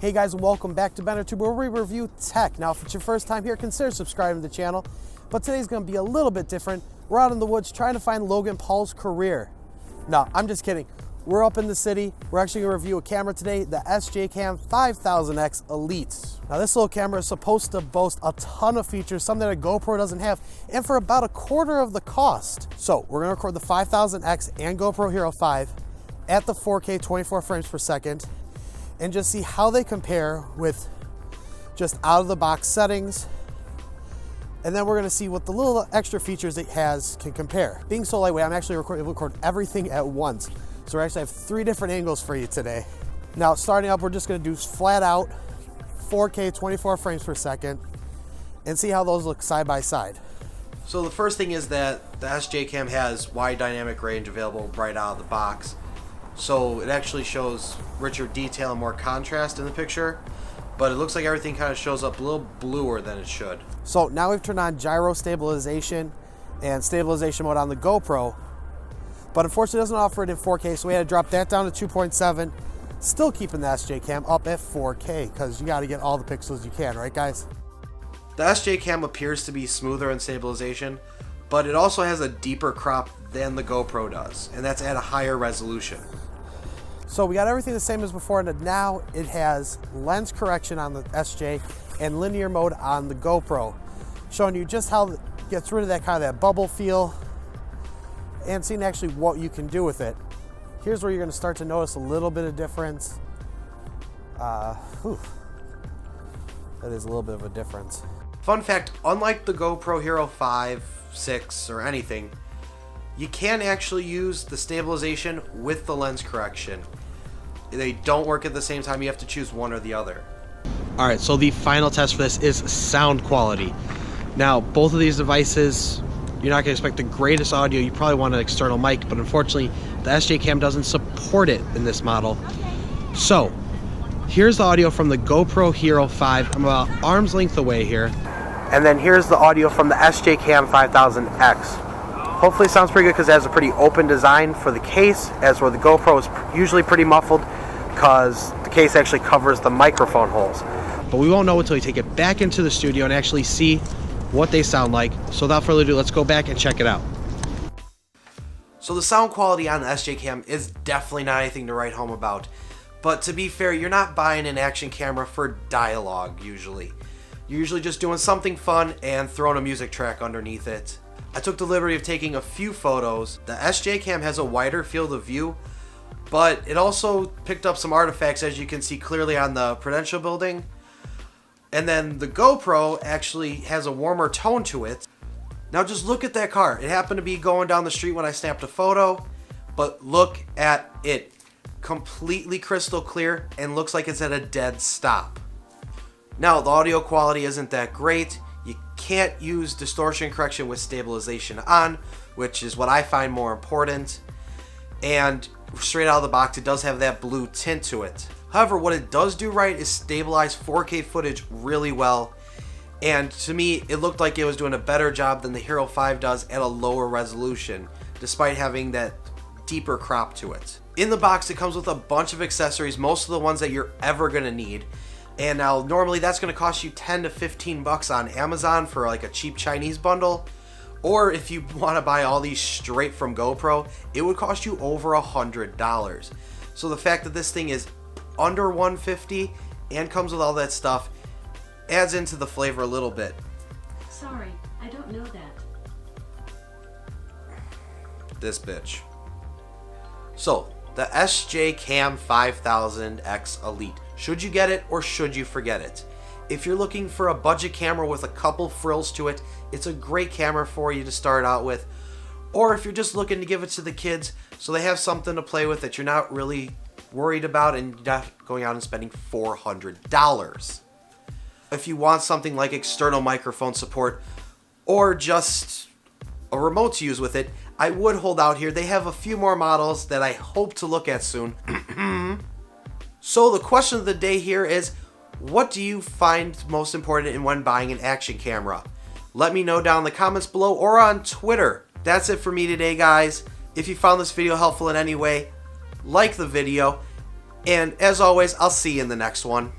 Hey guys, and welcome back to BenderTube, where we review tech. Now, if it's your first time here, consider subscribing to the channel. But today's going to be a little bit different. We're out in the woods trying to find Logan Paul's career. No, I'm just kidding. We're up in the city. We're actually going to review a camera today, the SJCAM 5000x Elite. Now, this little camera is supposed to boast a ton of features, some that a GoPro doesn't have, and for about a quarter of the cost. So, we're going to record the 5000x and GoPro Hero 5 at the 4K 24 frames per second, and just see how they compare with just out-of-the-box settings. And then we're gonna see what the little extra features it has can compare. Being so lightweight, I'm actually able to record everything at once. So we actually have 3 different angles for you today. Now, starting up, we're just gonna do flat out 4K 24 frames per second and see how those look side by side. So the first thing is that the SJCAM has wide dynamic range available right out of the box. So it actually shows richer detail and more contrast in the picture, but it looks like everything kind of shows up a little bluer than it should. So now we've turned on gyro stabilization and stabilization mode on the GoPro, but unfortunately it doesn't offer it in 4K, so we had to drop that down to 2.7, still keeping the SJCAM up at 4K, because you got to get all the pixels you can, right guys? The SJCAM appears to be smoother in stabilization, but it also has a deeper crop than the GoPro does, and that's at a higher resolution. So we got everything the same as before, and now it has lens correction on the SJ and linear mode on the GoPro, showing you just how it gets rid of that kind of that bubble feel and seeing actually what you can do with it. Here's where you're going to start to notice a little bit of difference. That is a little bit of a difference. Fun fact, unlike the GoPro Hero 5, 6, or anything, you can actually use the stabilization with the lens correction. They don't work at the same time. You have to choose one or the other. Alright, so the final test for this is sound quality. Now, both of these devices, you're not going to expect the greatest audio. You probably want an external mic, but unfortunately, the SJCAM doesn't support it in this model. So, here's the audio from the GoPro Hero 5. I'm about arm's length away here. And then here's the audio from the SJCAM 5000X. Hopefully it sounds pretty good because it has a pretty open design for the case, as where the GoPro is usually pretty muffled because the case actually covers the microphone holes. But we won't know until we take it back into the studio and actually see what they sound like. So without further ado, let's go back and check it out. So the sound quality on the SJCAM is definitely not anything to write home about. But to be fair, you're not buying an action camera for dialogue usually. You're usually just doing something fun and throwing a music track underneath it. I took the liberty of taking a few photos. The SJCAM has a wider field of view, but it also picked up some artifacts, as you can see clearly on the Prudential building. And then the GoPro actually has a warmer tone to it. Now just look at that car. It happened to be going down the street when I snapped a photo, but look at it. Completely crystal clear and looks like it's at a dead stop. Now the audio quality isn't that great. You can't use distortion correction with stabilization on, which is what I find more important. And straight out of the box, it does have that blue tint to it. However, what it does do right is stabilize 4K footage really well. And to me, it looked like it was doing a better job than the Hero 5 does at a lower resolution, despite having that deeper crop to it. In the box, it comes with a bunch of accessories, most of the ones that you're ever going to need. And now normally that's going to cost you 10 to 15 bucks on Amazon for like a cheap Chinese bundle. Or if you want to buy all these straight from GoPro, it would cost you over $100. So the fact that this thing is under $150 and comes with all that stuff adds into the flavor a little bit. Sorry, I don't know that. This bitch. So, the SJCAM 5000x Elite. Should you get it or should you forget it? If you're looking for a budget camera with a couple frills to it, it's a great camera for you to start out with. Or if you're just looking to give it to the kids so they have something to play with that you're not really worried about and you're not going out and spending $400. If you want something like external microphone support or just a remote to use with it, I would hold out here. They have a few more models that I hope to look at soon. So the question of the day here is, what do you find most important in when buying an action camera? Let me know down in the comments below or on Twitter. That's it for me today, guys. If you found this video helpful in any way, like the video, and as always, I'll see you in the next one.